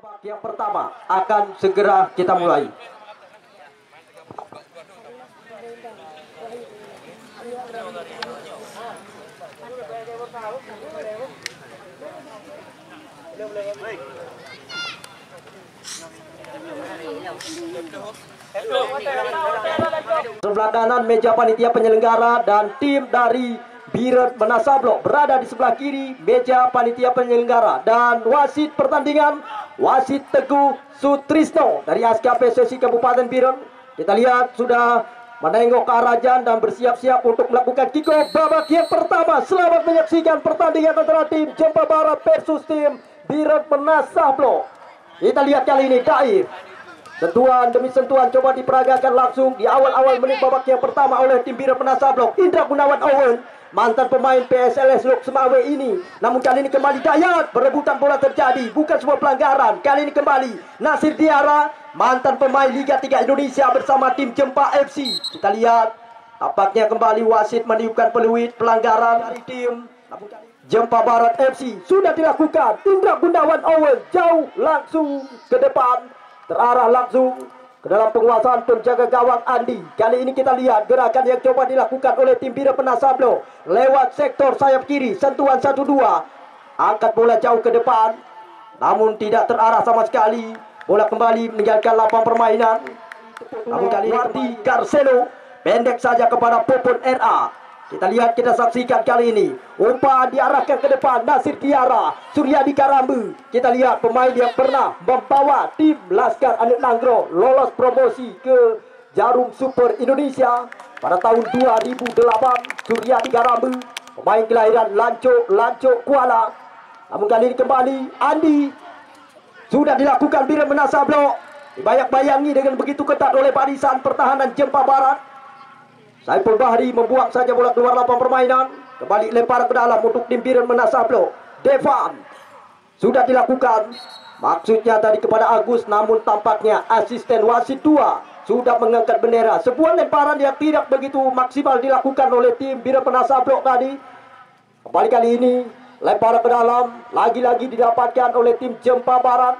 Babak yang pertama akan segera kita mulai. Sebelah kanan meja panitia penyelenggara dan tim dari Birret Menasablok berada di sebelah kiri meja panitia penyelenggara, dan wasit pertandingan wasit Teguh Sutrisno dari ASKP Sesi Kabupaten Birret. Kita lihat sudah menengok ke arah Jan dan bersiap-siap untuk melakukan kick-off babak yang pertama. Selamat menyaksikan pertandingan antara tim Jempa Barat versus tim Birret Menasablok. Kita lihat kali ini Daif. Sentuhan demi sentuhan coba diperagakan langsung di awal-awal menit babak yang pertama oleh tim Birret Menasablok. Indra Gunawan Owen, mantan pemain PSLS Lok Semawe ini. Namun kali ini kembali Dayat, berebutan bola terjadi, bukan sebuah pelanggaran. Kali ini kembali Nasir Diara, mantan pemain Liga 3 Indonesia bersama tim Jempa FC. Kita lihat, tampaknya kembali wasit meniupkan peluit pelanggaran dari tim Jempa Barat FC. Sudah dilakukan, Indra Gunawan Owen jauh langsung ke depan, terarah langsung ke dalam penguasaan penjaga gawang Andi. Kali ini kita lihat gerakan yang coba dilakukan oleh tim Birret Menasablok lewat sektor sayap kiri. Sentuhan 1-2, angkat bola jauh ke depan, namun tidak terarah sama sekali. Bola kembali meninggalkan lapang permainan. Namun kali ini Wardi Garcelo pendek saja kepada Popon RA. Kita lihat, kita saksikan kali ini umpan diarahkan ke depan Nasir Tiara, Suryadi Karambu. Kita lihat pemain yang pernah membawa tim Laskar Anak Nanggro lolos promosi ke Jarum Super Indonesia pada tahun 2008. Suryadi Karambu, pemain kelahiran Lancok Kuala. Namun kali ini kembali Andi. Sudah dilakukan Birret Menasablok, dibayang-bayangi dengan begitu ketat oleh barisan pertahanan Jempa Barat. Saiful Bahri membuang saja bola keluar lapang permainan. Kembali lempar ke dalam untuk tim Birret Menasablok. Devan sudah dilakukan, maksudnya tadi kepada Agus, namun tampaknya asisten wasit 2 sudah mengangkat bendera. Sebuah lemparan yang tidak begitu maksimal dilakukan oleh tim Birret Menasablok tadi. Kembali kali ini lempar ke dalam, lagi-lagi didapatkan oleh tim Jempa Barat.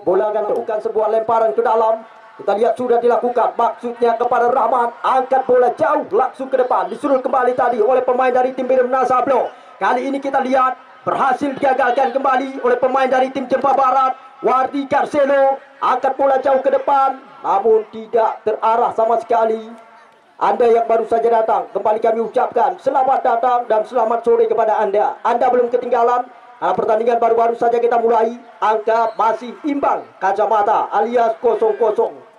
Bola akan melakukan sebuah lemparan ke dalam. Kita lihat sudah dilakukan, maksudnya kepada Rahmat, angkat bola jauh langsung ke depan, disuruh kembali tadi oleh pemain dari tim Birret Menasablok. Kali ini kita lihat berhasil digagalkan kembali oleh pemain dari tim Jempa Barat. Wardi Garcelo angkat bola jauh ke depan, namun tidak terarah sama sekali. Anda yang baru saja datang, kembali kami ucapkan selamat datang dan selamat sore kepada Anda. Anda belum ketinggalan, karena pertandingan baru-baru saja kita mulai. Angka masih imbang, kacamata alias 0-0.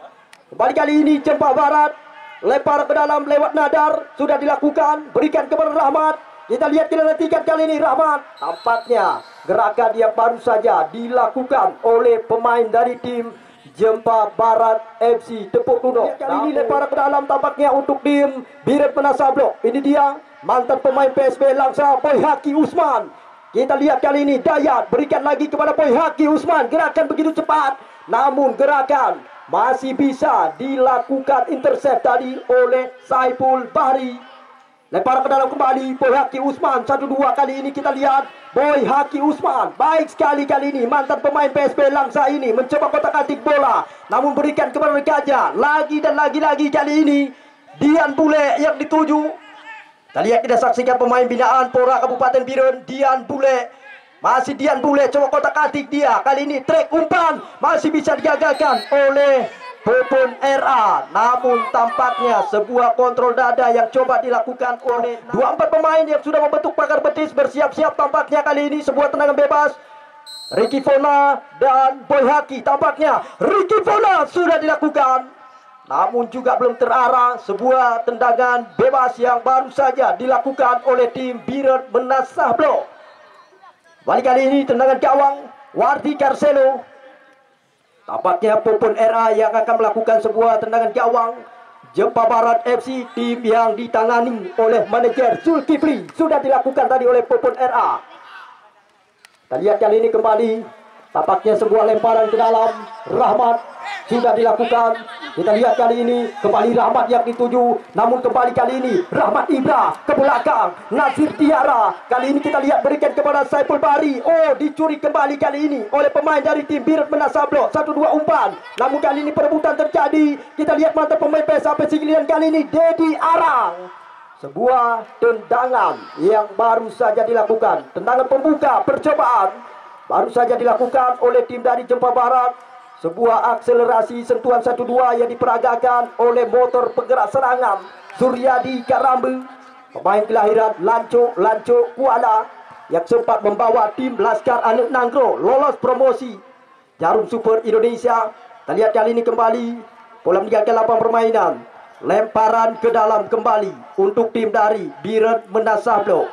Kembali kali ini Jempa Barat lempar ke dalam lewat Nadar, sudah dilakukan, berikan kepada Rahmat. Kita lihat, kita nantikan kali ini Rahmat. Tampaknya gerakan yang baru saja dilakukan oleh pemain dari tim Jempa Barat FC. Tepuk tangan. Kali ini lempar ke dalam tampaknya untuk tim Birret Menasablok. Ini dia mantan pemain PSB Langsa, Boy Haki Usman. Kita lihat kali ini Dayat berikan lagi kepada Boy Haki Usman. Gerakan begitu cepat, namun gerakan masih bisa dilakukan, intercept tadi oleh Saiful Bahri. Lempar ke dalam kembali Boy Haki Usman. 1-2 kali ini kita lihat Boy Haki Usman baik sekali kali ini. Mantan pemain PSB Langsa ini mencoba kotak-atik bola, namun berikan kepada Gajah. Lagi dan lagi-lagi kali ini Dian Bule yang dituju. Kita lihat, kita saksikan pemain binaan Pora Kabupaten Birret, Dian Bule. Masih Dian Bule coba kotak-atik dia. Kali ini trek umpan masih bisa digagalkan oleh Popon RA. Namun tampaknya sebuah kontrol dada yang coba dilakukan oleh 24 pemain yang sudah membentuk pagar betis, bersiap-siap tampaknya kali ini sebuah tendangan bebas. Ricky Fona dan Boy Haki, tampaknya Ricky Fona sudah dilakukan, namun juga belum terarah. Sebuah tendangan bebas yang baru saja dilakukan oleh tim Birret Menasablok. Balik kali ini tendangan gawang Wardi Garcelo. Tampaknya Popon RA yang akan melakukan sebuah tendangan gawang. Jempa Barat FC, tim yang ditangani oleh manajer Zulkifli, sudah dilakukan tadi oleh Popon RA. Kita lihat kali ini kembali, tampaknya sebuah lemparan ke dalam. Rahmat sudah dilakukan, Kita lihat kali ini kembali Rahmat yang dituju, namun kembali kali ini Rahmat Ibra ke belakang. Nasir Tiara kali ini kita lihat berikan kepada Saiful Bahri. Oh, dicuri kembali kali ini oleh pemain dari tim Birat Menasablok. 1-2 umpan, namun kali ini perebutan terjadi. Kita lihat mantan pemain PSAP Sigilian kali ini Dedi Arang. Sebuah tendangan yang baru saja dilakukan, tendangan pembuka percobaan baru saja dilakukan oleh tim dari Jempa Barat. Sebuah akselerasi sentuhan 1-2 yang diperagakan oleh motor penggerak serangan Suryadi Karambe, pemain kelahiran Lanco Kuala, yang sempat membawa tim Laskar Anak Nanggro lolos promosi Jarum Super Indonesia. Kita lihat kali ini kembali bola meninggalkan lapang permainan, lemparan ke dalam kembali untuk tim dari Birat Menasablok.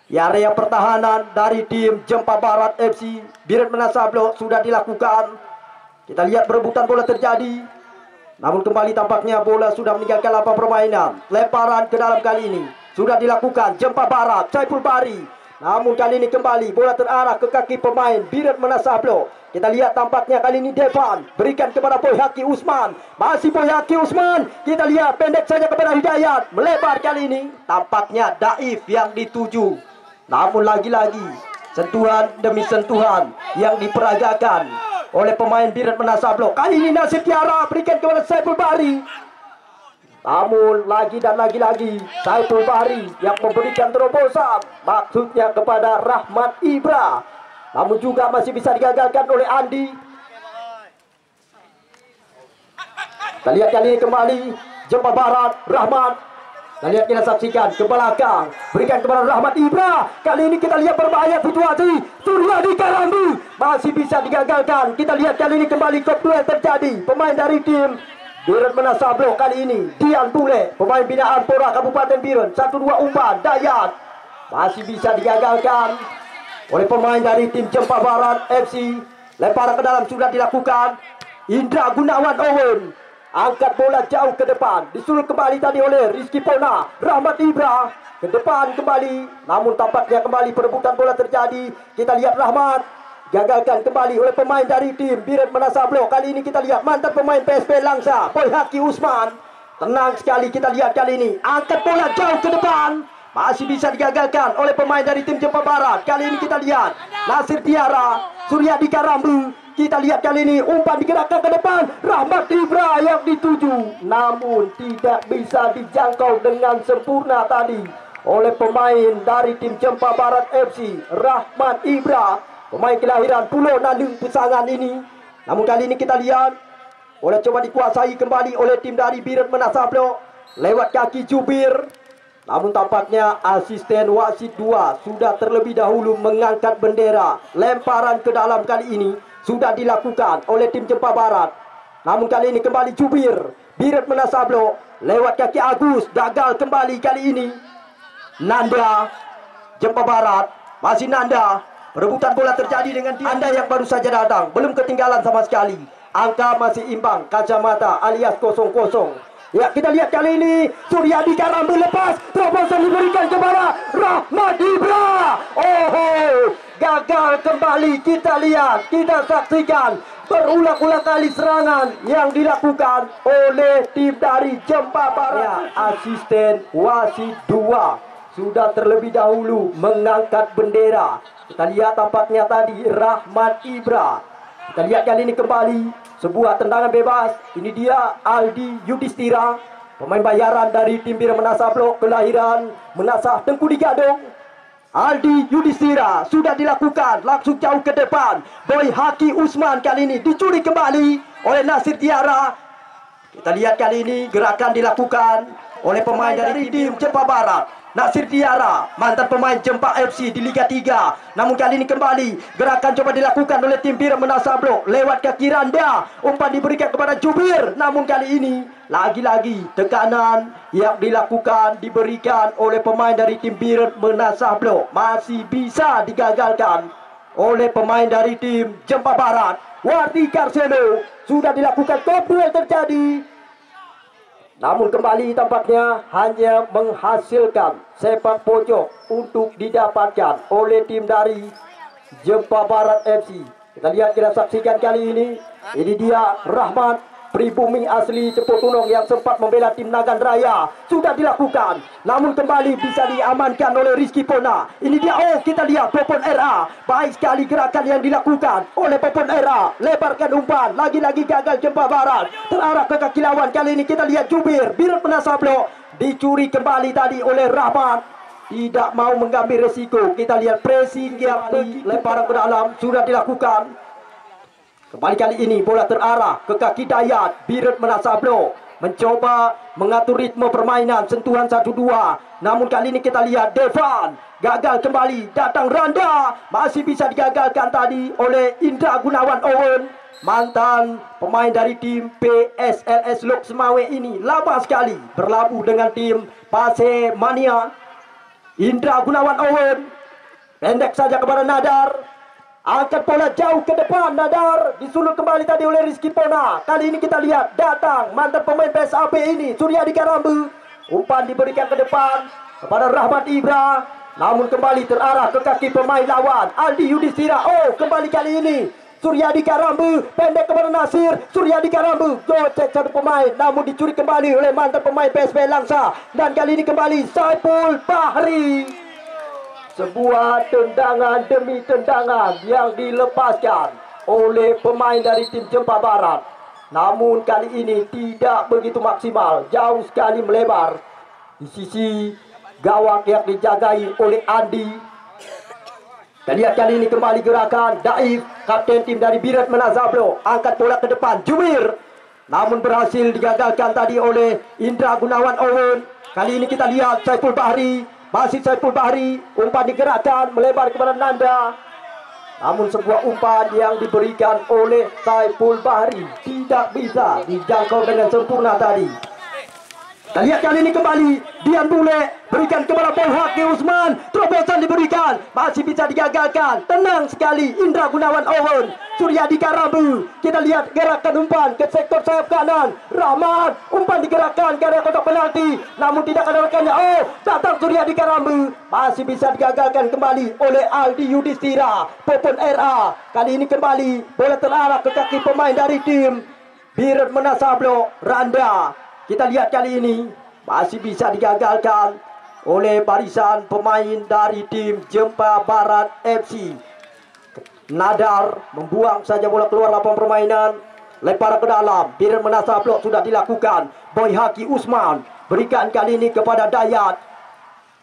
Di area pertahanan dari tim Jempa Barat FC Birat Menasablok sudah dilakukan. Kita lihat perebutan bola terjadi, namun kembali tampaknya bola sudah meninggalkan lapang permainan. Lemparan ke dalam kali ini sudah dilakukan Jempa Barat, Saiful Bahri, namun kali ini kembali bola terarah ke kaki pemain Birat Menasablok. Kita lihat tampaknya kali ini Devan berikan kepada Boy Haki Usman. Masih Boy Haki Usman. Kita lihat pendek saja kepada Hidayat. Melebar kali ini. Tampaknya Daif yang dituju. Namun lagi-lagi sentuhan demi sentuhan yang diperagakan oleh pemain Birat Menasablok. Kali ini Nasir Tiara berikan kepada Saiful Bahri. Namun lagi dan lagi-lagi Saiful Bahri yang memberikan terobosan, maksudnya kepada Rahmat Ibra, namun juga masih bisa digagalkan oleh Andi. Kita lihat kali ini kembali Jempa Barat, Rahmat. Kita lihat, kita saksikan ke belakang, berikan kepada Rahmat Ibra. Kali ini kita lihat berbahaya situasi. Suryadi Karambe masih bisa digagalkan. Kita lihat kali ini kembali duel terjadi. Pemain dari tim Birat Menasablok kali ini Dian Bule, pemain binaan Pora Kabupaten Biren. 1-2 umpan Dayat masih bisa digagalkan oleh pemain dari tim Jempa Barat FC. Lemparan ke dalam sudah dilakukan. Indra Gunawan Owen angkat bola jauh ke depan, disusul kembali tadi oleh Rizky Pona. Rahmat Ibra ke depan kembali, namun tampaknya kembali perebutan bola terjadi. Kita lihat Rahmat gagalkan kembali oleh pemain dari tim Birat Menasablok. Kali ini kita lihat mantan pemain PSP Langsa, Boy Haki Usman. Tenang sekali, kita lihat kali ini angkat bola jauh ke depan, masih bisa digagalkan oleh pemain dari tim Jempa Barat. Kali ini kita lihat Nasir Tiara, Suryadi Karambe. Kita lihat kali ini umpan digerakkan ke depan, Rahmat Ibra yang dituju, namun tidak bisa dijangkau dengan sempurna tadi oleh pemain dari tim Jempa Barat FC, Rahmat Ibra, pemain kelahiran Pulau Nandung Pesangan ini. Namun kali ini kita lihat oleh coba dikuasai kembali oleh tim dari Birat Menasablok lewat kaki Jubir. Namun tampaknya asisten wasit 2 sudah terlebih dahulu mengangkat bendera. Lemparan ke dalam kali ini sudah dilakukan oleh tim Jempa Barat. Namun kali ini kembali Jubir, Birat Menasablok lewat kaki Agus, gagal kembali kali ini. Nanda, Jempa Barat, masih Nanda. Perebutan bola terjadi dengan Anda yang baru saja datang, belum ketinggalan sama sekali. Angka masih imbang, kacamata alias 0-0. Ya, kita lihat kali ini Suryadi Karambe lepas, terobosan diberikan kepada Rahmat Ibra. Oh, gagal kembali. Kita lihat, kita saksikan berulang-ulang kali serangan yang dilakukan oleh tim dari Jempa Barat. Ya, asisten wasit 2 sudah terlebih dahulu mengangkat bendera. Kita lihat tampaknya tadi Rahmat Ibra. Kita lihat kali ini kembali sebuah tendangan bebas. Ini dia Aldi Yudhistira, pemain bayaran dari tim Birat Menasablok, kelahiran Menasah Tengku di Gadong. Aldi Yudhistira sudah dilakukan, langsung jauh ke depan. Boy Haki Usman kali ini dicuri kembali oleh Nasir Tiara. Kita lihat kali ini gerakan dilakukan oleh pemain dari tim Jempa Barat. Nasir Tiara, mantan pemain Jempa FC di Liga 3. Namun kali ini kembali gerakan coba dilakukan oleh tim Birat Menasablok lewat kaki Randa. Umpan diberikan kepada Jubir. Namun kali ini lagi-lagi tekanan yang dilakukan diberikan oleh pemain dari tim Birat Menasablok masih bisa digagalkan oleh pemain dari tim Jempa Barat. Wardi Karseno sudah dilakukan duel terjadi. Namun kembali tampaknya hanya menghasilkan sepak pojok untuk didapatkan oleh tim dari Jempa Barat FC. Kita lihat, kita saksikan kali ini. Ini dia Rahmat pribumi asli Cepu Tunong yang sempat membela tim Nagan Raya sudah dilakukan, namun kembali bisa diamankan oleh Rizky Pona. Ini dia, oh kita lihat Popon RA, baik sekali gerakan yang dilakukan oleh Popon RA, lebarkan umpan, lagi-lagi gagal Jempa Barat, terarah ke kaki lawan. Kali ini kita lihat Jubir Birat Menasablo, dicuri kembali tadi oleh Rahmat, tidak mau mengambil resiko. Kita lihat pressing yang lemparan ke dalam sudah dilakukan. Kembali kali ini bola terarah ke kaki Dayat. Birat Menasablo mencoba mengatur ritme permainan, sentuhan 1-2. Namun kali ini kita lihat Devan gagal kembali, datang Randa, masih bisa digagalkan tadi oleh Indra Gunawan Owen, mantan pemain dari tim PSLS Lok Semawe ini. Lama sekali berlabuh dengan tim Pase Mania. Indra Gunawan Owen pendek saja kepada Nadar, angkat bola jauh ke depan. Nadar disulut kembali tadi oleh Rizky Pona. Kali ini kita lihat datang mantan pemain PSAP ini, Suryadi Karambu. Umpan diberikan ke depan kepada Rahmat Ibra, namun kembali terarah ke kaki pemain lawan, Aldi Yudhistira. Oh, kembali kali ini Suryadi Karambu pendek kepada Nasir. Suryadi Karambu gocek satu pemain, namun dicuri kembali oleh mantan pemain PSB Langsa. Dan kali ini kembali Saiful Bahri. Sebuah tendangan demi tendangan yang dilepaskan oleh pemain dari tim Jempa Barat. Namun kali ini tidak begitu maksimal, jauh sekali melebar di sisi gawang yang dijagai oleh Andi. Dan lihat kali ini kembali gerakan Daif, kapten tim dari Birat Menasablo, angkat bola ke depan Jumir, namun berhasil digagalkan tadi oleh Indra Gunawan Owen. Kali ini kita lihat Saiful Bahri, masih Saiful Bahri, umpan digerakkan melebar kepada Nanda, namun sebuah umpan yang diberikan oleh Saiful Bahri tidak bisa dijangkau dengan sempurna tadi. Dan lihat kali ini kembali Dian Bule berikan kepada Paul Haki Usman, terobosan diberikan, masih bisa digagalkan. Tenang sekali Indra Gunawan Owen. Suryadi Karambu, kita lihat gerakan umpan ke sektor sayap kanan. Rahmat, umpan digerakkan ke area kotak penalti, namun tidak ada rekannya. Oh, datang Suryadi Karambu, masih bisa digagalkan kembali oleh Aldi Yudhistira. Popon RA, kali ini kembali bola terarah ke kaki pemain dari tim Birat Menasablo, Randa. Kita lihat kali ini masih bisa digagalkan oleh barisan pemain dari tim Jempa Barat FC. Nadar membuang saja bola keluar lapangan permainan, lempar ke dalam. Birat Menasablo sudah dilakukan. Boy Haki Usman berikan kali ini kepada Dayat.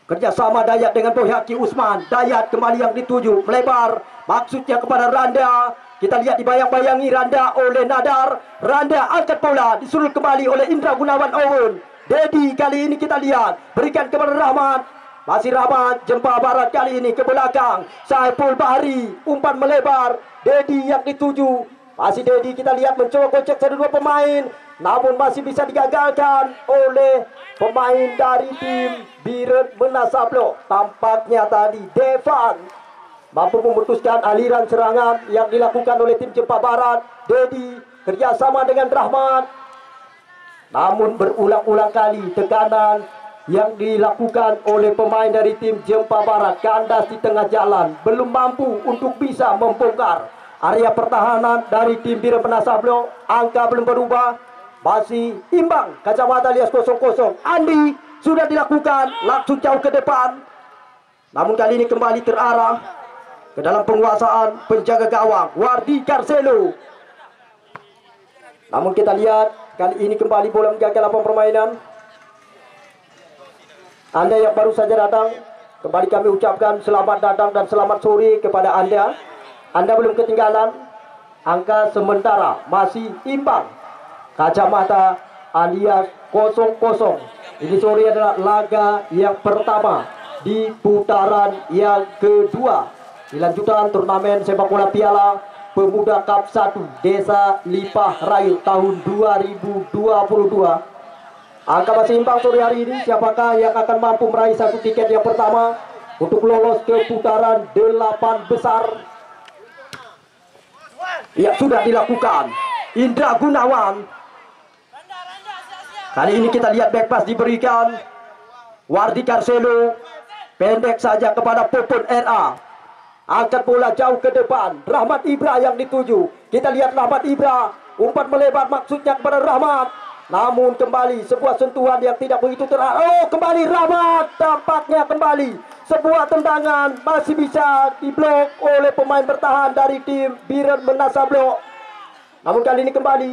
Kerjasama Dayat dengan Boy Haki Usman. Dayat kembali yang dituju, melebar, maksudnya kepada Randa. Kita lihat dibayang-bayangi Randa oleh Nadar. Randa angkat bola, disulut kembali oleh Indra Gunawan Owen. Dedi kali ini kita lihat berikan kepada Rahmat. Masih Rahmat, Jempa Barat kali ini ke belakang. Saiful Bahri, umpan melebar. Dedi yang dituju. Masih Dedi kita lihat mencoba gocek satu dua pemain, namun masih bisa digagalkan oleh pemain dari tim Birat Menasablo. Tampaknya tadi Devan mampu memutuskan aliran serangan yang dilakukan oleh tim Jempa Barat. Dedi kerjasama dengan Rahmat, namun berulang-ulang kali tekanan yang dilakukan oleh pemain dari tim Jempa Barat kandas di tengah jalan, belum mampu untuk bisa membongkar area pertahanan dari tim Birat Menasablo. Angka belum berubah, masih imbang, kacamata alias 0-0. Andi sudah dilakukan, langsung jauh ke depan, namun kali ini kembali terarah ke dalam penguasaan penjaga gawang Wardi Carcelo. Namun kita lihat kali ini kembali bola menjaga lapangan permainan. Anda yang baru saja datang, kembali kami ucapkan selamat datang dan selamat sore kepada Anda. Anda belum ketinggalan, angka sementara masih imbang, kacamata alias 0-0. Ini sore adalah laga yang pertama di putaran yang kedua di lanjutan turnamen sepak bola Piala Pemuda Cup 1 Desa Lipah Rayu tahun 2022. Angka masih imbang sore hari ini. Siapakah yang akan mampu meraih satu tiket yang pertama untuk lolos ke putaran 8 besar? Ya, sudah dilakukan. Indra Gunawan. Kali ini kita lihat back pass diberikan Wardi Carcelo, pendek saja kepada Popon RA. Angkat bola jauh ke depan. Rahmat Ibra yang dituju. Kita lihat Rahmat Ibra. Umpan melebar maksudnya kepada Rahmat. Namun kembali sebuah sentuhan yang tidak begitu terarah. Oh, kembali Rahmat. Tampaknya kembali sebuah tendangan masih bisa diblok oleh pemain bertahan dari tim Biren Menasablok. Namun kali ini kembali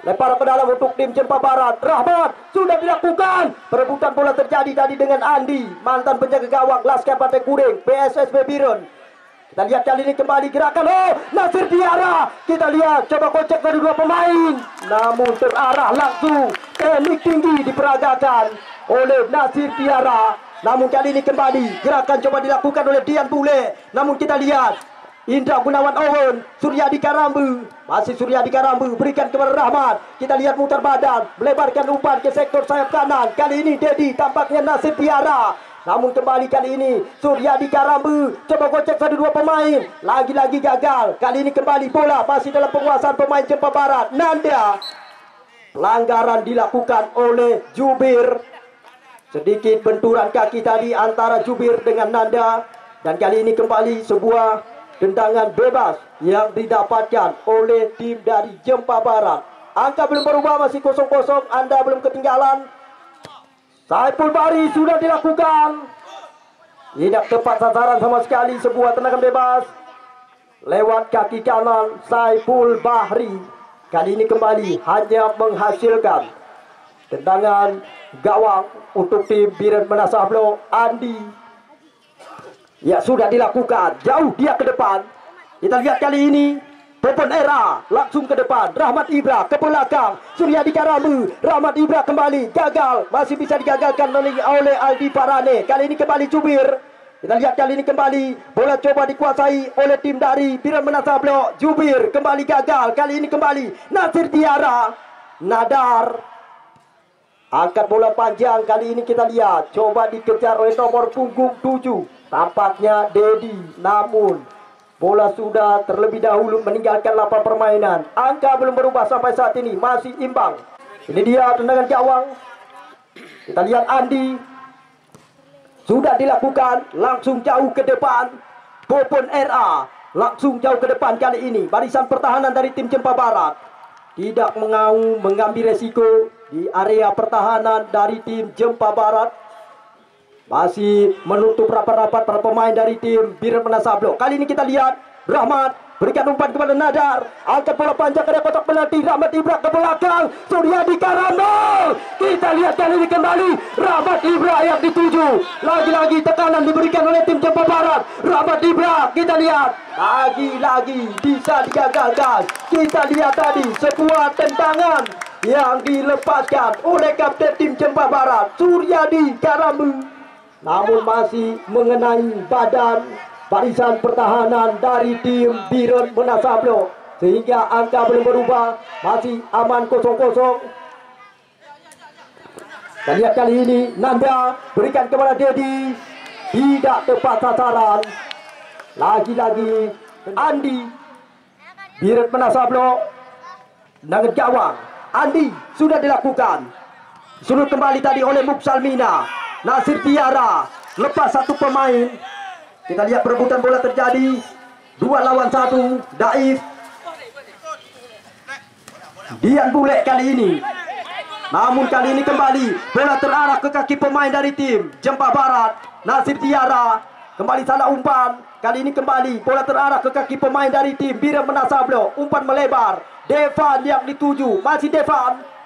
lempar ke dalam untuk tim Jempa Barat. Rahmat sudah dilakukan. Perebutan bola terjadi tadi dengan Andi, mantan penjaga gawang Laskar Pantai Kuring PSSB Biren. Kita lihat kali ini kembali gerakan. Oh, Nasir Tiara. Kita lihat coba kocek dari dua pemain. Namun terarah langsung. Teknik tinggi diperagakan oleh Nasir Tiara. Namun kali ini kembali gerakan coba dilakukan oleh Dian Bule. Namun kita lihat Indra Gunawan Owen, Suryadi Karambu. Masih Suryadi Karambu berikan kepada Rahmat. Kita lihat mutar badan, melebarkan umpan ke sektor sayap kanan. Kali ini Dedi, tampaknya Nasir Tiara. Namun kembali kali ini Suryadi Karambu coba gocek satu dua pemain. Lagi-lagi gagal. Kali ini kembali bola masih dalam penguasaan pemain Jempa Barat. Nanda. Pelanggaran dilakukan oleh Jubir. Sedikit benturan kaki tadi antara Jubir dengan Nanda. Dan kali ini kembali sebuah tendangan bebas yang didapatkan oleh tim dari Jempa Barat. Angka belum berubah, masih 0-0. Anda belum ketinggalan. Saiful Bahri sudah dilakukan. Tidak tepat sasaran sama sekali. Sebuah tendangan bebas lewat kaki kanan Saiful Bahri. Kali ini kembali hanya menghasilkan tendangan gawang untuk tim Biren Menasablok. Andi. Ya, sudah dilakukan. Jauh dia ke depan. Kita lihat kali ini Popon Era langsung ke depan. Rahmat Ibra ke belakang. Suryadi Karambu. Rahmat Ibra kembali. Gagal. Masih bisa digagalkan oleh Aldi Parane. Kali ini kembali Jubir. Kita lihat kali ini kembali. Bola coba dikuasai oleh tim dari Biren Menasablok. Jubir kembali gagal. Kali ini kembali Nasir Tiara. Nadar. Angkat bola panjang. Kali ini kita lihat. Coba dikejar oleh nomor punggung 7. Tampaknya Dedi. Namun bola sudah terlebih dahulu meninggalkan lapangan permainan. Angka belum berubah sampai saat ini. Masih imbang. Ini dia tendangan gawang. Kita lihat Andi. Sudah dilakukan. Langsung jauh ke depan. Popon RA. Langsung jauh ke depan kali ini. Barisan pertahanan dari tim Jempa Barat. Tidak mau mengambil resiko di area pertahanan dari tim Jempa Barat. Masih menutup rapat-rapat para pemain dari tim Biren Menasablok. Kali ini kita lihat Rahmat berikan umpan kepada Nadar. Angkat bola panjang ke kotak penalti. Rahmat Ibra ke belakang. Suryadi Karambu. Kita lihat kali ini kembali Rahmat Ibra yang dituju. Lagi-lagi tekanan diberikan oleh tim Jempa Barat. Rahmat Ibra kita lihat. Lagi-lagi bisa digagalkan. Kita lihat tadi sebuah tendangan yang dilepaskan oleh kapten tim Jempa Barat Suryadi Karambu. Namun masih mengenai badan barisan pertahanan dari tim Biren Menasablok. Sehingga angka belum berubah. Masih aman 0-0. Dan lihat kali ini Nanda berikan kepada Dedi. Tidak tepat sasaran. Lagi-lagi Andi. Biren Menasablok dengan gawang. Andi sudah dilakukan. Suruh kembali tadi oleh Muksalmina. Nasir Tiara lepas satu pemain. Kita lihat perebutan bola terjadi 2 lawan 1. Daif Dian Bule kali ini. Namun kali ini kembali bola terarah ke kaki pemain dari tim Jempa Barat. Nasir Tiara kembali salah umpan. Kali ini kembali bola terarah ke kaki pemain dari tim Biren Menasablok. Umpan melebar. Devan yang dituju. Masih Devan.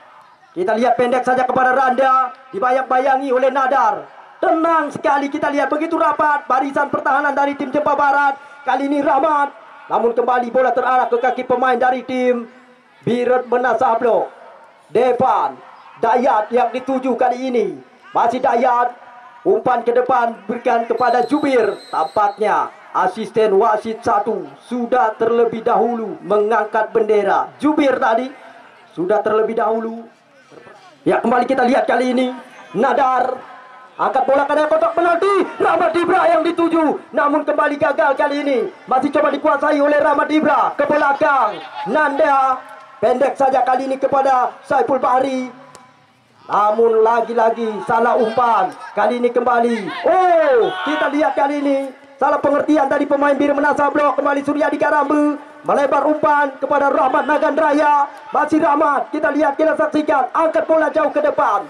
Kita lihat pendek saja kepada Randa. Dibayang-bayangi oleh Nadar. Tenang sekali kita lihat. Begitu rapat barisan pertahanan dari tim Jempa Barat. Kali ini Rahmat. Namun kembali bola terarah ke kaki pemain dari tim Biren Menasablok. Devan. Dayat yang dituju kali ini. Masih Dayat. Umpan ke depan berikan kepada Jubir. Tampaknya asisten wasit 1 sudah terlebih dahulu mengangkat bendera. Jubir tadi sudah terlebih dahulu. Ya, kembali kita lihat kali ini Nadar angkat bola ke dalam kotak penalti. Rahmat Ibra yang dituju. Namun kembali gagal kali ini. Masih coba dikuasai oleh Rahmat Ibra ke belakang. Nanda pendek saja kali ini kepada Saiful Bahri. Namun lagi-lagi salah umpan. Kali ini kembali. Oh, kita lihat kali ini salah pengertian tadi pemain Biren Menasablok. Kembali Suryadi Karambu. Melebar umpan kepada Rahmat Nagandraya. Masih Rahmat, kita lihat, kita saksikan. Angkat bola jauh ke depan.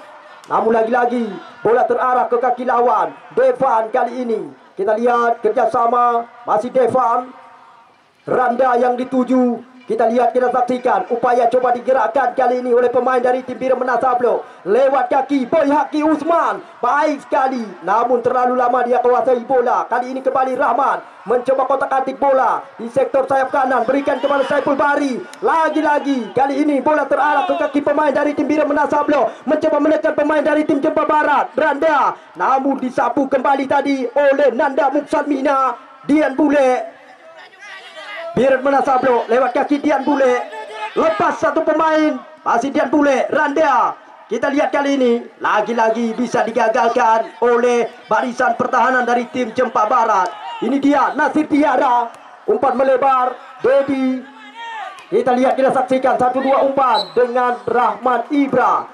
Namun lagi-lagi bola terarah ke kaki lawan. Devan kali ini. Kita lihat kerjasama. Masih Devan. Randa yang dituju. Kita lihat, kita saksikan upaya coba digerakkan kali ini oleh pemain dari tim Bira Menasablo. Lewat kaki Boy Haki Usman. Baik sekali. Namun terlalu lama dia kuasai bola. Kali ini kembali Rahmat mencoba kotak-atik bola di sektor sayap kanan. Berikan kepada Saiful Bahri. Lagi-lagi kali ini bola terarah ke kaki pemain dari tim Bira Menasablo. Mencoba menekan pemain dari tim Jempa Barat. Randa. Namun disapu kembali tadi oleh Nanda Muksalmina. Dian Bule. Bira Menasablo lewat kaki Dian Bule. Lepas satu pemain. Masih Dian Bule. Randa. Kita lihat kali ini. Lagi-lagi bisa digagalkan oleh barisan pertahanan dari tim Jempa Barat. Ini dia Nasir Tiara. Umpan melebar. Dedi. Kita lihat, kita saksikan. 1-2 umpan dengan Rahmat Ibra.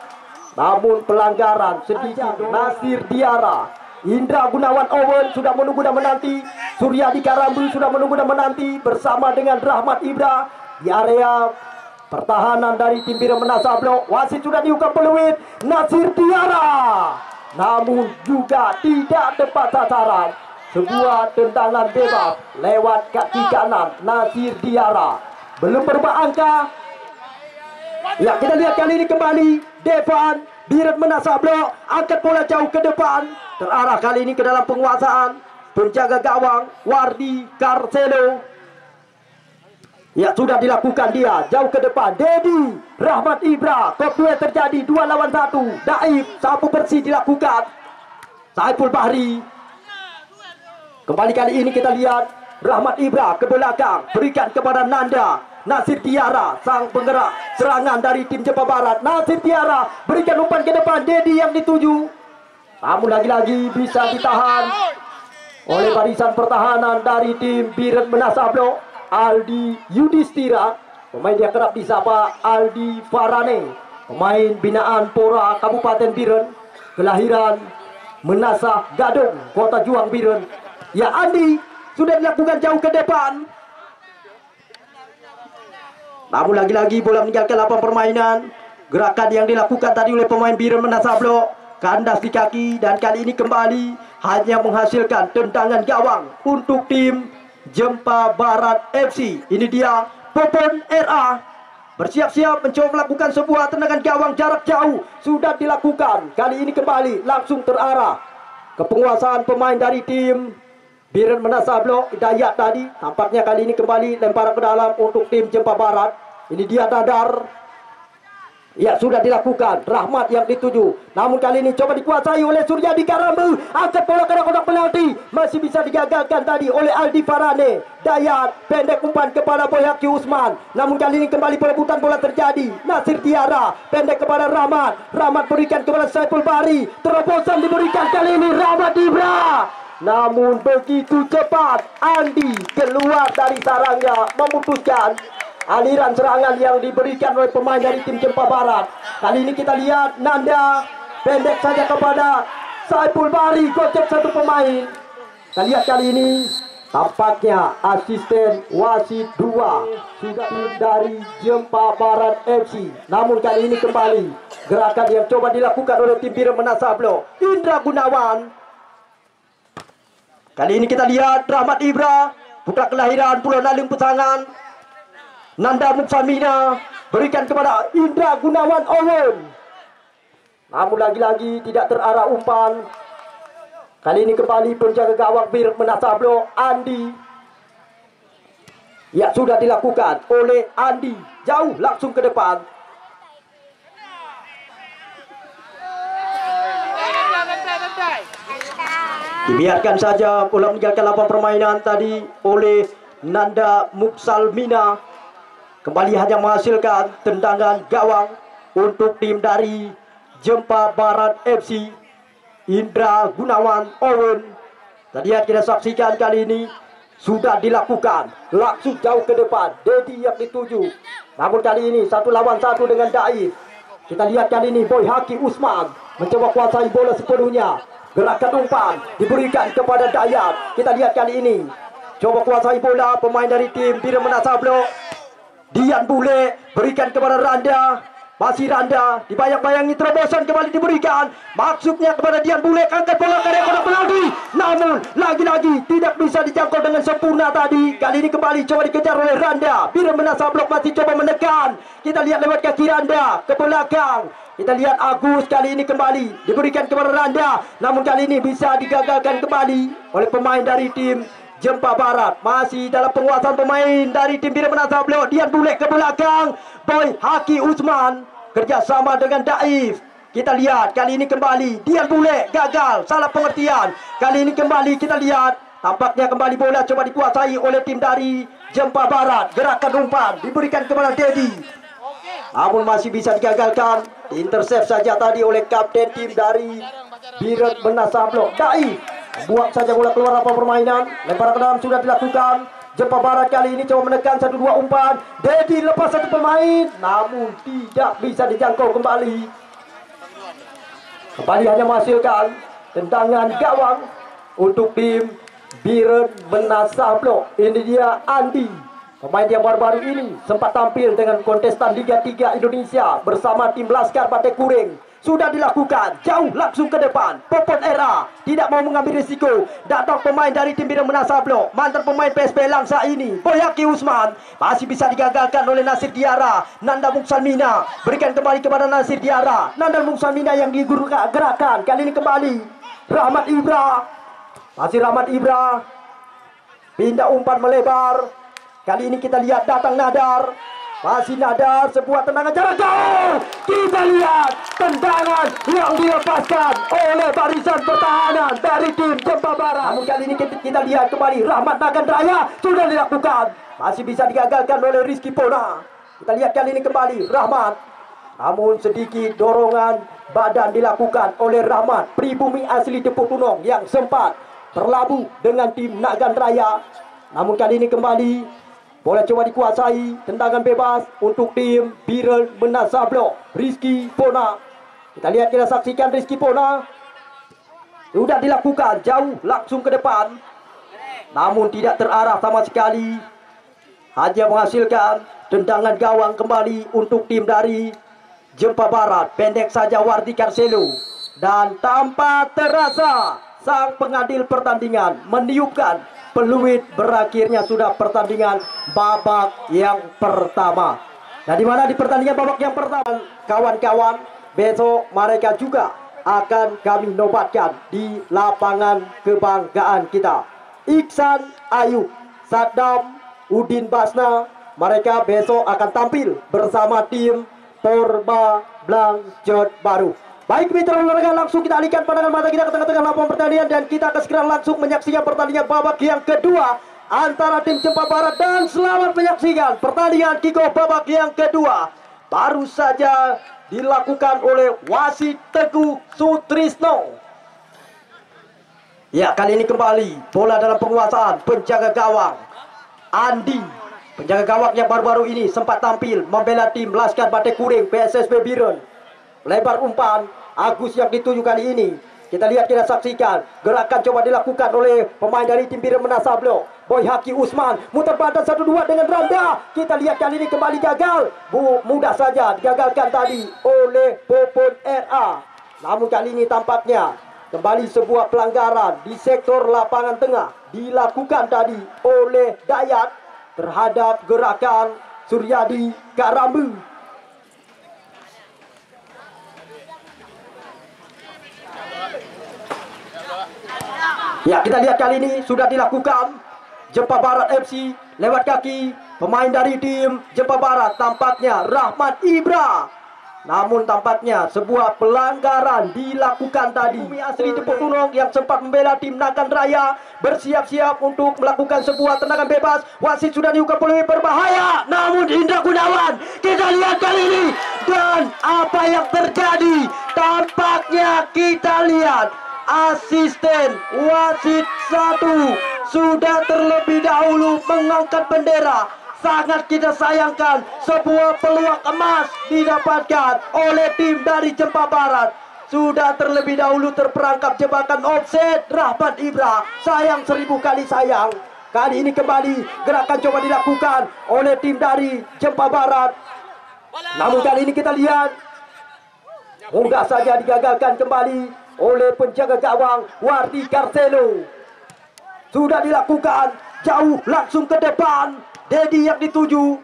Namun pelanggaran sedikit. Nasir Tiara. Indra Gunawan Owen sudah menunggu dan menanti. Suryadi Karambu sudah menunggu dan menanti bersama dengan Rahmat Ibra di area pertahanan dari tim Bira Menasablo. Wasit sudah diukur peluit. Nasir Tiara. Namun juga tidak tepat sasaran. Sebuah tendangan bebas lewat kaki kanan Nasir Tiara. Belum berubah angka. Ya, kita lihat kali ini kembali Devan Bira Menasablo angkat bola jauh ke depan. Terarah kali ini ke dalam penguasaan penjaga gawang Wardi Carcelo. Ya, sudah dilakukan dia jauh ke depan. Dedi Rahmat Ibra. Kop 2 terjadi 2 lawan 1. Daif sapu bersih dilakukan. Saiful Bahri. Kembali kali ini kita lihat Rahmat Ibra ke belakang. Berikan kepada Nanda. Nasir Tiara, sang penggerak serangan dari tim Jempa Barat. Nasir Tiara berikan umpan ke depan. Dedi yang dituju. Namun lagi-lagi bisa ditahan oleh barisan pertahanan dari tim Bira Menasablo. Aldi Yudhistira, pemain yang kerap disapa Aldi Farane, pemain binaan Pora Kabupaten Biren, kelahiran Menasah Gadong, Kota Juang Biren. Ya, Andi sudah dilakukan jauh ke depan. Namun lagi-lagi bola meninggalkan lapangan permainan. Gerakan yang dilakukan tadi oleh pemain Bira Menasablo, kandas di kaki, dan kali ini kembali hanya menghasilkan tendangan gawang untuk tim Jempa Barat FC. Ini dia Popon RA bersiap-siap mencoba melakukan sebuah tendangan gawang jarak jauh. Sudah dilakukan. Kali ini kembali langsung terarah ke penguasaan pemain dari tim Bira Menasablo. Hidayat tadi tampaknya kali ini kembali lemparan ke dalam untuk tim Jempa Barat. Ini dia Dadar. Ya, sudah dilakukan. Rahmat yang dituju. Namun kali ini coba dikuasai oleh Suryadi Karambu. Angkat bola ke kotak penalti. Masih bisa digagalkan tadi oleh Aldi Farane. Dayat pendek umpan kepada Boy Haki Usman. Namun kali ini kembali perebutan bola terjadi. Nasir Tiara pendek kepada Rahmat. Rahmat berikan kepada Saiful Bahri. Terobosan diberikan kali ini Rahmat Ibra. Namun begitu cepat Andi keluar dari sarangnya, memutuskan aliran serangan yang diberikan oleh pemain dari tim Jempa Barat. Kali ini kita lihat Nanda pendek saja kepada Saiful Bahri, gocek satu pemain. Kita lihat kali ini tampaknya asisten wasit 2 sudah dari Jempa Barat FC. Namun kali ini kembali gerakan yang coba dilakukan oleh tim Bira Menasablo, Indra Gunawan. Kali ini kita lihat Rahmat Ibra, putra kelahiran Pulau Naling Pesangan. Nanda Muksamina berikan kepada Indra Gunawan Owen. Namun lagi-lagi tidak terarah umpan. Kali ini kembali penjaga gawang Bira Menasablo, Andi. Ya, sudah dilakukan oleh Andi. Jauh langsung ke depan. Dibiarkan saja bola meninggalkan lapangan permainan tadi oleh Nanda Muksalmina. Kembali hanya menghasilkan tendangan gawang untuk tim dari Jempa Barat FC. Indra Gunawan Owen. Tadi yang kita saksikan kali ini sudah dilakukan. Langsung jauh ke depan. Dedi yang dituju. Namun kali ini 1 lawan 1 dengan Daif. Kita lihat kali ini Boy Haki Usman mencoba kuasai bola sepenuhnya. Gerakan umpan diberikan kepada Dayat. Kita lihat kali ini coba kuasai bola pemain dari tim Bira Menasablok. Dian Bule berikan kepada Randa. Masih Randa, dibayang-bayangi terobosan kembali diberikan. Maksudnya kepada Dian Bule, angkat bola ke kotak penalti. Namun lagi-lagi tidak bisa dijangkau dengan sempurna tadi. Kali ini kembali coba dikejar oleh Randa. Bira Menasablok masih coba menekan. Kita lihat lewat kaki Randa ke belakang. Kita lihat Agus kali ini kembali diberikan kepada Randa. Namun kali ini bisa digagalkan kembali oleh pemain dari tim Jempa Barat. Masih dalam penguasaan pemain dari tim Bira Menasablok. Dian Bule ke belakang. Boy Haki Usman kerjasama dengan Daif. Kita lihat kali ini kembali Dian Bule gagal, salah pengertian. Kali ini kembali kita lihat tampaknya kembali bola coba dikuasai oleh tim dari Jempa Barat. Gerakan umpan diberikan kepada Dedi. Namun masih bisa digagalkan. Intercept saja tadi oleh kapten tim dari Bira Menasablok, Daif. Buang saja bola keluar apa permainan. Lempar ke dalam sudah dilakukan. Jempa Barat kali ini coba menekan 1-2 umpan. Dedi lepas satu pemain, namun tidak bisa dijangkau kembali. Kembali hanya menghasilkan tendangan gawang untuk tim Bira Menasablok. Ini dia Andi, pemain yang baru-baru ini sempat tampil dengan kontestan Liga 3 Indonesia bersama tim Laskar Batek Kuring. Sudah dilakukan, jauh langsung ke depan. Popon Era tidak mau mengambil risiko. Datang pemain dari tim Bira Menasablok, mantan pemain PSP Langsa ini, Boyaki Usman. Masih bisa digagalkan oleh Nasir Diara. Nanda Muksalmina berikan kembali kepada Nasir Diara. Nanda Muksalmina yang digurungkan gerakan. Kali ini kembali Rahmat Ibra. Masih Rahmat Ibra. Pindah umpan melebar. Kali ini kita lihat datang Nadar. Masih Nadar, sebuah tendangan jarak jauh. Kita lihat tendangan yang dilepaskan oleh barisan pertahanan dari tim Jempa Barat. Namun kali ini kita lihat kembali Rahmat Nagandraya sudah dilakukan. Masih bisa digagalkan oleh Rizky Pona. Kita lihat kali ini kembali Rahmat. Namun sedikit dorongan badan dilakukan oleh Rahmat, pribumi asli Tepuk Tunong yang sempat berlabuh dengan tim Nagandraya. Namun kali ini kembali bola coba dikuasai, tendangan bebas untuk tim Bira Menasablok. Rizky Pona. Kita lihat, kita saksikan Rizky Pona. Sudah dilakukan, jauh langsung ke depan. Namun tidak terarah sama sekali. Hanya menghasilkan tendangan gawang kembali untuk tim dari Jempa Barat. Pendek saja Wardi Karselo. Dan tanpa terasa sang pengadil pertandingan meniupkan peluit berakhirnya sudah pertandingan babak yang pertama. Nah, di mana di pertandingan babak yang pertama, kawan-kawan, besok mereka juga akan kami nobatkan di lapangan kebanggaan kita. Iksan Ayub, Saddam, Udin Basna, mereka besok akan tampil bersama tim Porba Blanjot Baru. Baik mitra olahraga, langsung kita alihkan pandangan mata kita ke tengah-tengah lapangan pertandingan dan kita akan segera langsung menyaksikan pertandingan babak yang kedua antara tim Jempa Barat. Dan selamat menyaksikan pertandingan kick-off babak yang kedua. Baru saja dilakukan oleh wasit Teguh Sutrisno. Ya, kali ini kembali bola dalam penguasaan penjaga gawang Andi. Penjaga gawang yang baru-baru ini sempat tampil membela tim Laskar Batek Kuring PSSB Biren. Lebar umpan Agus yang dituju kali ini. Kita lihat, kita saksikan gerakan coba dilakukan oleh pemain dari tim Bira Menasablok. Boy Haki Usman muter badan 1-2 dengan Randa. Kita lihat kali ini kembali gagal. Mudah saja digagalkan tadi oleh Popon RA. Namun kali ini tampaknya kembali sebuah pelanggaran di sektor lapangan tengah dilakukan tadi oleh Dayat terhadap gerakan Suryadi Karambu. Ya, kita lihat kali ini sudah dilakukan. Jempa Barat FC lewat kaki pemain dari tim Jempa Barat, tampaknya Rahmat Ibra. Namun tampaknya sebuah pelanggaran dilakukan tadi. Bumi asli Tepuk Tunong yang sempat membela tim Nagandraya bersiap-siap untuk melakukan sebuah tendangan bebas. Wasit sudah dihukum peluit berbahaya. Namun Indra Gunawan, kita lihat kali ini. Dan apa yang terjadi? Tampaknya kita lihat asisten wasit 1 sudah terlebih dahulu mengangkat bendera. Sangat kita sayangkan, sebuah peluang emas didapatkan oleh tim dari Jempa Barat. Sudah terlebih dahulu terperangkap jebakan offset Rahmat Ibra. Sayang 1000 kali sayang. Kali ini kembali gerakan coba dilakukan oleh tim dari Jempa Barat. Namun kali ini kita lihat mudah saja digagalkan kembali oleh penjaga gawang Wardi Carcelo. Sudah dilakukan jauh langsung ke depan, Dedi yang dituju.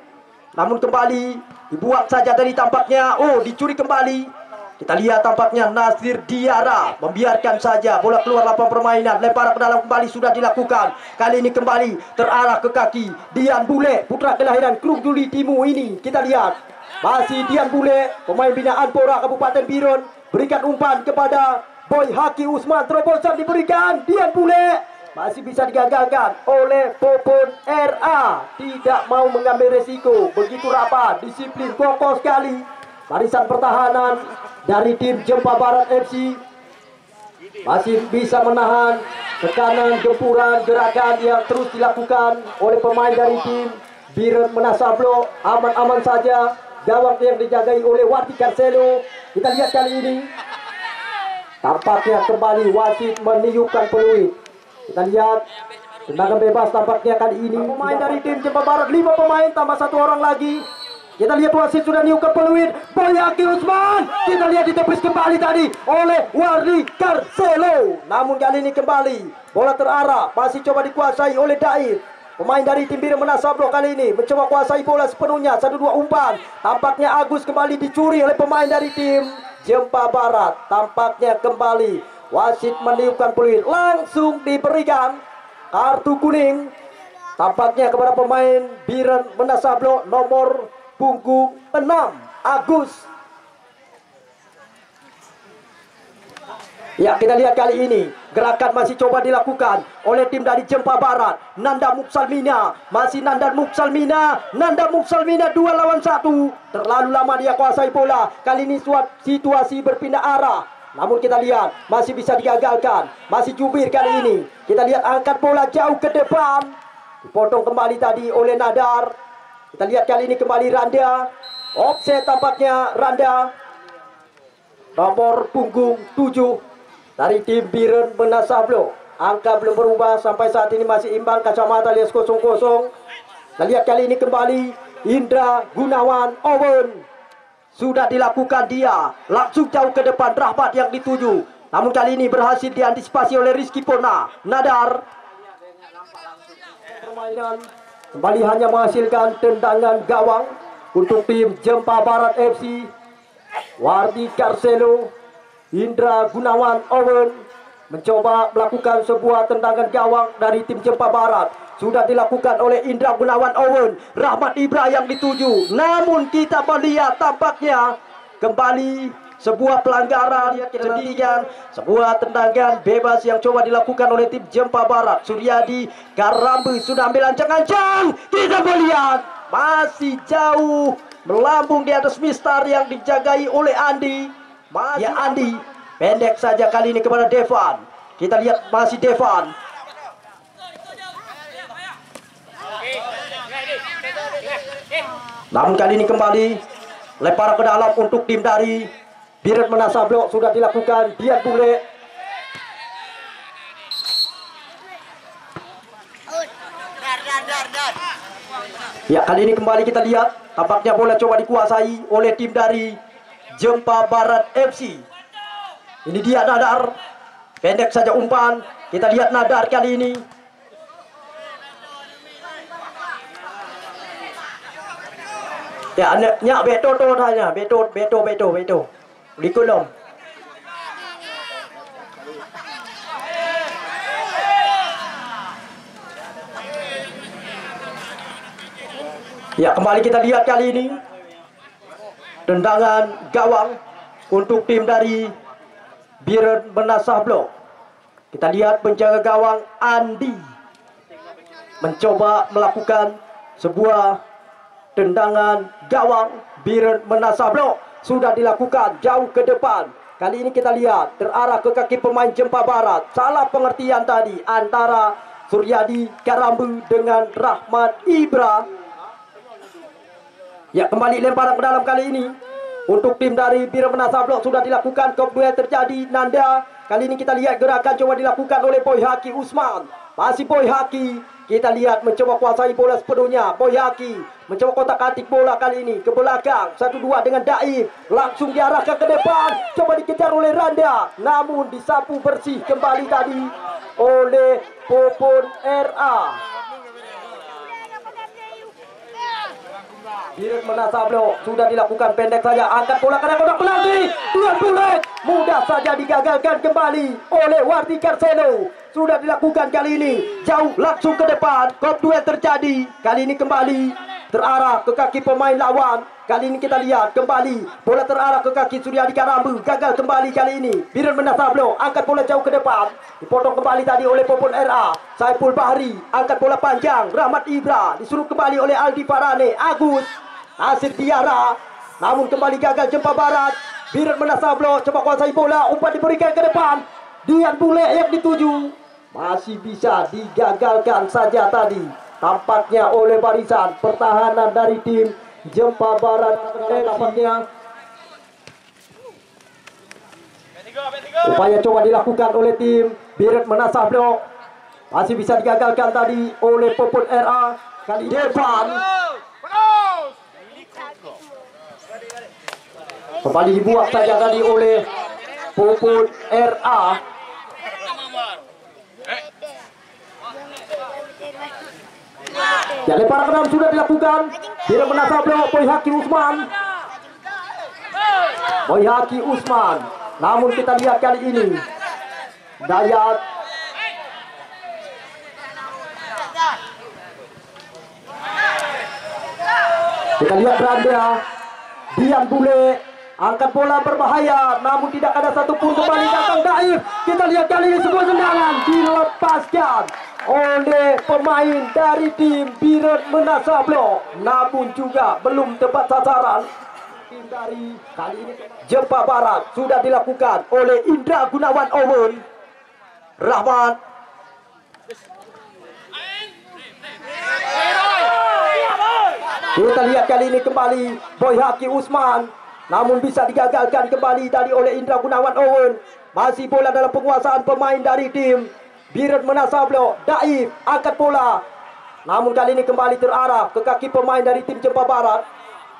Namun kembali dibuat saja tadi tampaknya. Oh, dicuri kembali. Kita lihat tampaknya Nasir Diara membiarkan saja bola keluar lapangan permainan. Lempar ke dalam kembali sudah dilakukan. Kali ini kembali terarah ke kaki Dian Bule, putra kelahiran Krung Duli Timu ini. Kita lihat masih Dian Bule, pemain binaan Pora Kabupaten Biren. Berikan umpan kepada Boy Haki Usman. Terobosan diberikan Dian Bule. Masih bisa digagalkan oleh Popon RA. Tidak mau mengambil resiko. Begitu rapat, disiplin, kokoh sekali. Barisan pertahanan dari tim Jempa Barat FC masih bisa menahan tekanan, gempuran, gerakan yang terus dilakukan oleh pemain dari tim Biren Menasablo. Aman-aman saja gawang yang dijagai oleh Wardi Carcelo. Kita lihat kali ini tampaknya kembali wasit meniupkan peluit. Kita lihat tendangan bebas tampaknya kali ini. Pemain dari tim Jempa Barat 5 pemain tambah 1 orang lagi. Kita lihat wasit sudah niupkan peluit. Boy Haki Usman. Kita lihat ditepis kembali tadi oleh Wardi Carcelo. Namun kali ini kembali bola terarah. Masih coba dikuasai oleh Daif. Pemain dari tim Biren Menasablo kali ini mencoba kuasai bola sepenuhnya. 1-2 umpan. Tampaknya Agus kembali dicuri oleh pemain dari tim Jempa Barat. Tampaknya kembali wasit meniupkan peluit. Langsung diberikan kartu kuning. Tampaknya kepada pemain Biren Menasablo nomor punggung 6 Agus. Ya, kita lihat kali ini gerakan masih coba dilakukan oleh tim dari Jempa Barat. Nanda Muksalmina, masih Nanda Muksalmina. Nanda Muksalmina 2 lawan 1. Terlalu lama dia kuasai bola. Kali ini situasi berpindah arah. Namun kita lihat masih bisa digagalkan. Masih Jubir kali ini. Kita lihat angkat bola jauh ke depan. Dipotong kembali tadi oleh Nadar. Kita lihat kali ini kembali Randa. Offset tampaknya Randa. Nomor punggung 7 dari tim Biren Menasablo. Angka belum berubah sampai saat ini masih imbang. Kacamata alias 0-0. Kita lihat kali ini kembali Indra Gunawan Owen. Sudah dilakukan dia. Langsung jauh ke depan Rahmat yang dituju. Namun kali ini berhasil diantisipasi oleh Rizky Pona. Nadar. Permainan kembali hanya menghasilkan tendangan gawang untuk tim Jempa Barat FC. Wardi Carcelo, Indra Gunawan Owen mencoba melakukan sebuah tendangan gawang dari tim Jempa Barat. Sudah dilakukan oleh Indra Gunawan Owen. Rahmat Ibra yang dituju. Namun kita melihat tampaknya kembali sebuah pelanggaran yang sedemikian, sebuah tendangan bebas yang coba dilakukan oleh tim Jempa Barat. Suryadi Karambu sudah ambil ancang-ancang. Kita melihat masih jauh melambung di atas mistar yang dijagai oleh Andi. Ya Andi pendek saja kali ini kepada Devan. Kita lihat masih Devan. Namun kali ini kembali lempar ke dalam untuk tim dari Biren Menasablo. Sudah dilakukan Dian Bule. Ya, kali ini kembali kita lihat tampaknya bola coba dikuasai oleh tim dari Jempa Barat FC. Ini dia Nadar. Pendek saja umpan. Kita lihat Nadar kali ini. Ya, nyak beto to hanya beto. Dikulum. Ya, kembali kita lihat kali ini tendangan gawang untuk tim dari Biren Menasablo. Kita lihat penjaga gawang Andi mencoba melakukan sebuah tendangan gawang. Biren Menasablo sudah dilakukan jauh ke depan. Kali ini kita lihat terarah ke kaki pemain Jempa Barat. Salah pengertian tadi antara Suryadi Karambu dengan Rahmat Ibra. Ya, kembali lemparan ke dalam kali ini untuk tim dari Biren Menasablo sudah dilakukan. Kop duel terjadi. Nanda. Kali ini kita lihat gerakan coba dilakukan oleh Boy Haki Usman. Masih Boy Haki. Kita lihat mencoba kuasai bola sepenuhnya. Boyhaki mencoba kotak-atik bola kali ini ke belakang. 1-2 dengan Daif. Langsung diarahkan ke depan. Coba dikejar oleh Randa. Namun disapu bersih kembali tadi oleh Popon RA. Biret Menasablo sudah dilakukan pendek saja. Angkat bola ke kotak penalti. Tuan Bulet mudah saja digagalkan kembali oleh Warti Karseno. Sudah dilakukan kali ini. Jauh langsung ke depan. Kop duel terjadi. Kali ini kembali terarah ke kaki pemain lawan. Kali ini kita lihat kembali bola terarah ke kaki Suryadi Karambu. Gagal kembali kali ini. Biret Menasablo angkat bola jauh ke depan. Dipotong kembali tadi oleh Popon RA. Saiful Bahri angkat bola panjang. Rahmat Ibra disuruh kembali oleh Aldi Farane. Agus Nasir Tiara. Namun kembali gagal Jempa Barat. Biret Menasablo coba kuasai bola. Umpan diberikan ke depan. Dian Bule yang dituju. Masih bisa digagalkan saja tadi. Tampaknya oleh barisan pertahanan dari tim Jempa Barat. Tampaknya upaya coba dilakukan oleh tim Biret Menasablo. Masih bisa digagalkan tadi oleh Popon RA. Kali depan kembali dibuat saja tadi oleh Popon RA. Ya, lemparan ke dalam sudah dilakukan. Biret Menasablo. Boyhaki Usman. Boyhaki Usman. Namun kita lihat kali ini Dayat kita lihat Randa. Dian Bule angkat bola berbahaya, namun tidak ada satupun kembali datang Daif. Kita lihat kali ini sebuah tendangan dilepaskan oleh pemain dari tim Biret Menasablo, namun juga belum tepat sasaran. Tim dari kali ini Jempa Barat sudah dilakukan oleh Indra Gunawan Owen. Rahmat kita lihat kali ini kembali Boyhaki Usman, namun bisa digagalkan kembali tadi oleh Indra Gunawan Owen. Masih bola dalam penguasaan pemain dari tim Biret Menasablo. Daif angkat bola, namun kali ini kembali terarah ke kaki pemain dari tim Jempa Barat.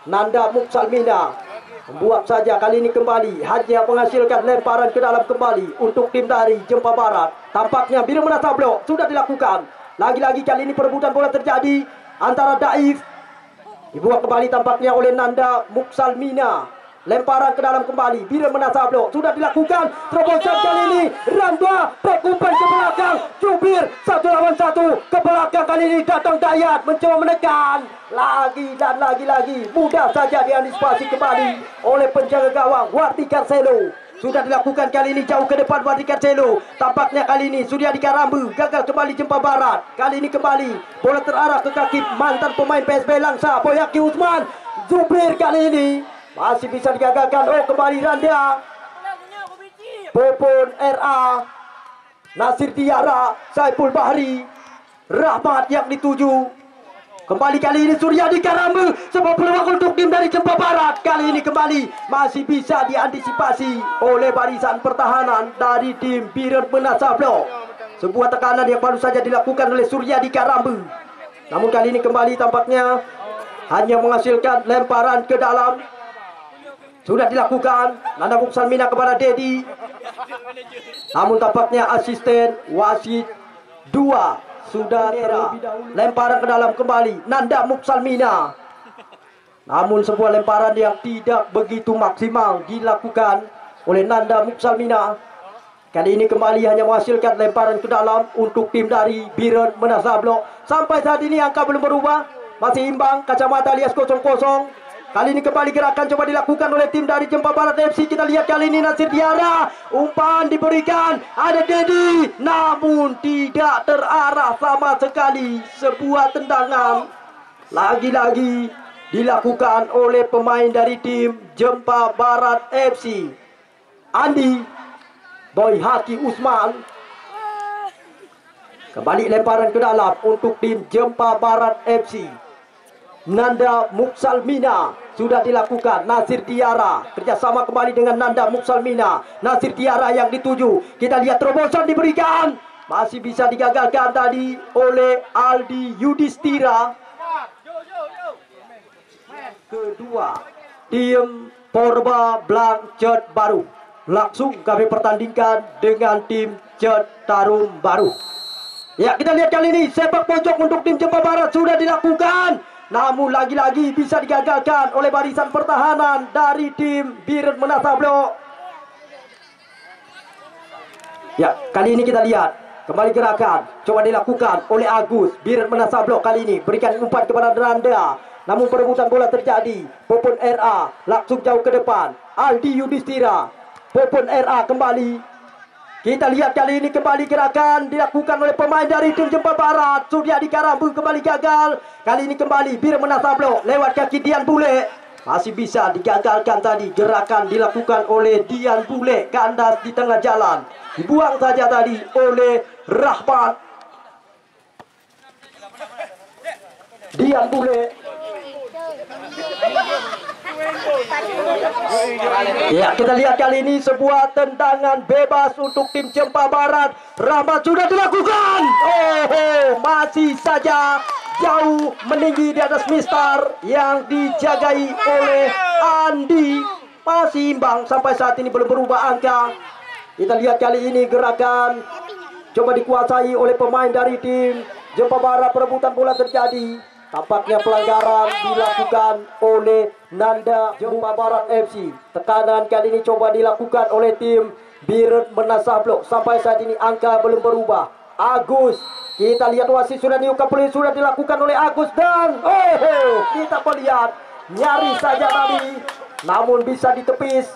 Nanda Muksalmina membuat saja kali ini kembali hanya menghasilkan lemparan ke dalam kembali untuk tim dari Jempa Barat. Tampaknya Biret Menasablo sudah dilakukan. Lagi-lagi kali ini perebutan bola terjadi antara Daif. Dibuat kembali tampaknya oleh Nanda Muksalmina. Lemparan ke dalam kembali. Biret Menasablo sudah dilakukan. Terobosan kali ini Ramba back umpan ke belakang. Jubir 1 lawan 1 ke belakang. Kali ini datang Dayat mencoba menekan. Lagi dan lagi-lagi mudah saja diantisipasi kembali oleh penjaga gawang Warti Karseno. Sudah dilakukan kali ini jauh ke depan Warti Karseno. Tampaknya kali ini Suryadi Karambu gagal kembali Jempa Barat. Kali ini kembali bola terarah ke kaki mantan pemain PSB Langsa Boyhaki Usman. Jubir kali ini masih bisa digagalkan. Oh, kembali Randa. Popon RA. Nasir Tiara. Saiful Bahri. Rahmat yang dituju. Kembali kali ini Suryadi Karambu. Sebuah peluang untuk tim dari Jempa Barat. Kali ini kembali masih bisa diantisipasi oleh barisan pertahanan dari tim Biret Menasablo. Sebuah tekanan yang baru saja dilakukan oleh Suryadi Karambu. Namun kali ini kembali tampaknya hanya menghasilkan lemparan ke dalam. Sudah dilakukan Nanda Muksalmina kepada Dedi. Namun tampaknya asisten wasit 2 sudah terlebih dahulu. Lemparan ke dalam kembali Nanda Muksalmina. Namun sebuah lemparan yang tidak begitu maksimal dilakukan oleh Nanda Muksalmina. Kali ini kembali hanya menghasilkan lemparan ke dalam untuk tim dari Biret Menasablo. Sampai saat ini angka belum berubah. Masih imbang, kacamata alias 0-0. Kali ini kembali gerakan coba dilakukan oleh tim dari Jempa Barat FC. Kita lihat kali ini Nasir Tiara. Umpan diberikan. Ada Dedi. Namun tidak terarah sama sekali. Sebuah tendangan. Lagi-lagi dilakukan oleh pemain dari tim Jempa Barat FC. Andi Boyhaki Usman. Kembali lemparan ke dalam untuk tim Jempa Barat FC. Nanda Muksalmina sudah dilakukan. Nasir Tiara kerjasama kembali dengan Nanda Muksalmina. Nasir Tiara yang dituju. Kita lihat terobosan diberikan. masih bisa digagalkan tadi oleh Aldi Yudhistira. Kedua, tim Porba Blang Cet Baru. Langsung kami pertandingkan dengan tim Cet Tarum Baru. Ya, kita lihat kali ini sepak pojok untuk tim Jempa Barat sudah dilakukan, namun lagi-lagi bisa digagalkan oleh barisan pertahanan dari tim Biret Menasablok. Ya, kali ini kita lihat kembali gerakan coba dilakukan oleh Agus. Biret Menasablok kali ini berikan umpan kepada Randa, namun perebutan bola terjadi. Popon RA langsung jauh ke depan. Aldi Yudhistira, Popon RA kembali. Kita lihat kali ini kembali gerakan dilakukan oleh pemain dari tim Jempa Barat. Suryadi Karambu kembali gagal. Kali ini kembali Biret Menasablok lewat kaki Dian Bule. Masih bisa digagalkan tadi. Gerakan dilakukan oleh Dian Bule. Kandas di tengah jalan. Dibuang saja tadi oleh Rahmat. Dian Bule. Ya, kita lihat kali ini sebuah tendangan bebas untuk tim Jempa Barat. Rahmat sudah dilakukan. Masih saja jauh meninggi di atas Mister yang dijagai oleh Andi. Masih imbang sampai saat ini, belum berubah angka. Kita lihat kali ini gerakan coba dikuasai oleh pemain dari tim Jempa Barat. Perebutan bola terjadi. Tampaknya pelanggaran dilakukan oleh Nanda Jempa Barat FC. Tekanan kali ini coba dilakukan oleh tim Biret Menasablok. Sampai saat ini angka belum berubah. Agus, kita lihat wasit sudah diungkap, sudah dilakukan oleh Agus dan kita melihat nyaris saja tadi, namun bisa ditepis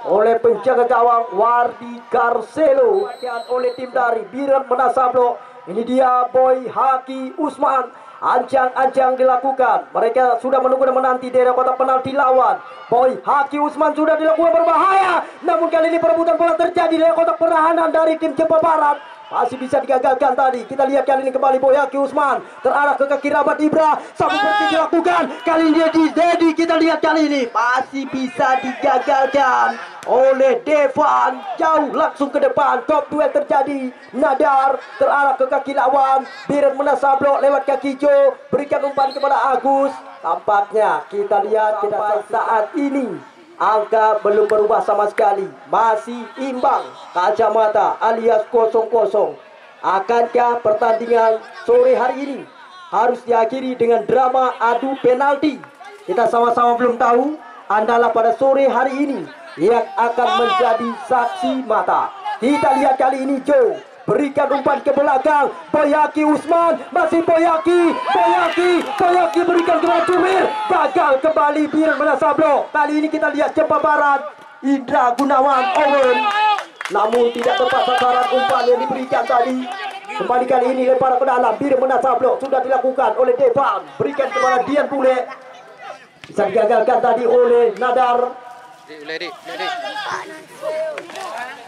oleh penjaga gawang Wardi Garcelo oleh tim dari Biret Menasablok. Ini dia Boy Haki Usman. Ancang-ancang dilakukan. Mereka sudah menunggu dan menanti daerah kotak penalti lawan. Boy Haki Usman sudah dilakukan berbahaya. Namun kali ini perebutan bola terjadi dari kotak pertahanan dari tim Jempa Barat. Masih bisa digagalkan tadi. Kita lihat kali ini kembali Boy Haki Usman terarah ke kaki Rahmat Ibra. Sambung seperti dilakukan. Kali ini dia di Dedi. Kita lihat kali ini masih bisa digagalkan oleh Devan. Jauh langsung ke depan. Top duel terjadi. Nadar terarah ke kaki lawan. Biret Menasablok lewat kaki Jo. Berikan umpan kepada Agus. Tampaknya kita lihat sampai saat ini angka belum berubah sama sekali. Masih imbang. Kacamata alias 0-0. Akankah pertandingan sore hari ini harus diakhiri dengan drama adu penalti? Kita sama-sama belum tahu. Andalah pada sore hari ini yang akan menjadi saksi mata. Kita lihat kali ini Joe berikan umpan ke belakang. Boyaki Usman, masih Boyaki berikan kepada Jumir. Gagal kembali Biret Menasablok. Kali ini kita lihat Jempa Barat. Indra Gunawan Owen, namun tidak tepat sasaran umpan yang diberikan tadi. Kembali kali ini lempar ke dalam. Biret Menasablok sudah dilakukan oleh Devan. Berikan kepada Dian Bule. Bisa digagalkan tadi oleh Nadar.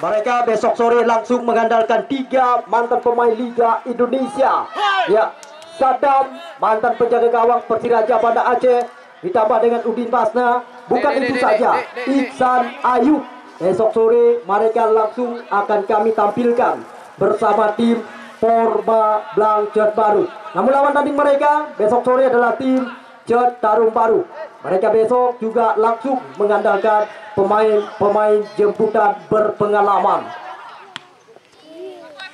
Mereka besok sore langsung mengandalkan 3 mantan pemain Liga Indonesia. Ya, Saddam, mantan penjaga gawang Persiraja Banda Aceh, ditambah dengan Udin Basna. Bukan itu saja, Iksan Ayub. Besok sore mereka langsung akan kami tampilkan bersama tim Porba Blang Cet Baru. Namun lawan tanding mereka besok sore adalah tim Cet Tarum Baru. Mereka besok juga langsung mengandalkan pemain-pemain jemputan berpengalaman.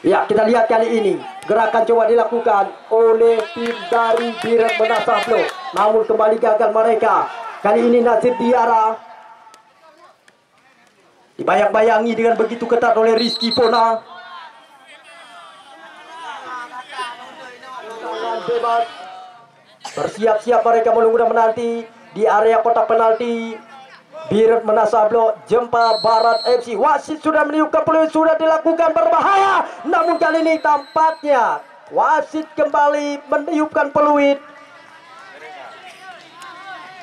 Ya, kita lihat kali ini gerakan coba dilakukan oleh tim dari Biret Menasablok. Namun kembali gagal mereka. Kali ini Nasir Diara dibayang-bayangi dengan begitu ketat oleh Rizky Pona. Bebas. Bersiap-siap mereka menunggu dan menanti di area kotak penalti. Biret Menasablok Jempa Barat FC. Wasit sudah meniupkan peluit, sudah dilakukan berbahaya. Namun kali ini tampaknya wasit kembali meniupkan peluit.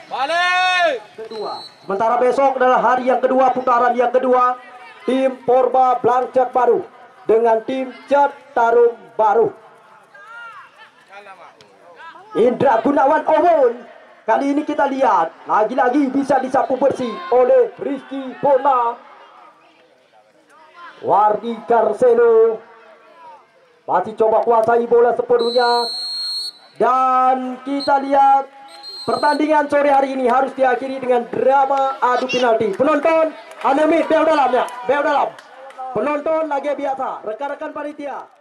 Balik. Kedua. Sementara besok adalah hari yang kedua, putaran yang kedua. Tim Porba Blang Cet Baru dengan tim Cet Tarum Baru. Indra Gunawan Owon. Kali ini kita lihat lagi-lagi bisa disapu bersih oleh Rizky Pona. Wardi Garcelo. Masih coba kuasai bola sepenuhnya. Dan kita lihat pertandingan sore hari ini harus diakhiri dengan drama adu penalti. Penonton, Anemi, bel dalam ya, bel dalam. Penonton lagi biasa, rekan-rekan panitia.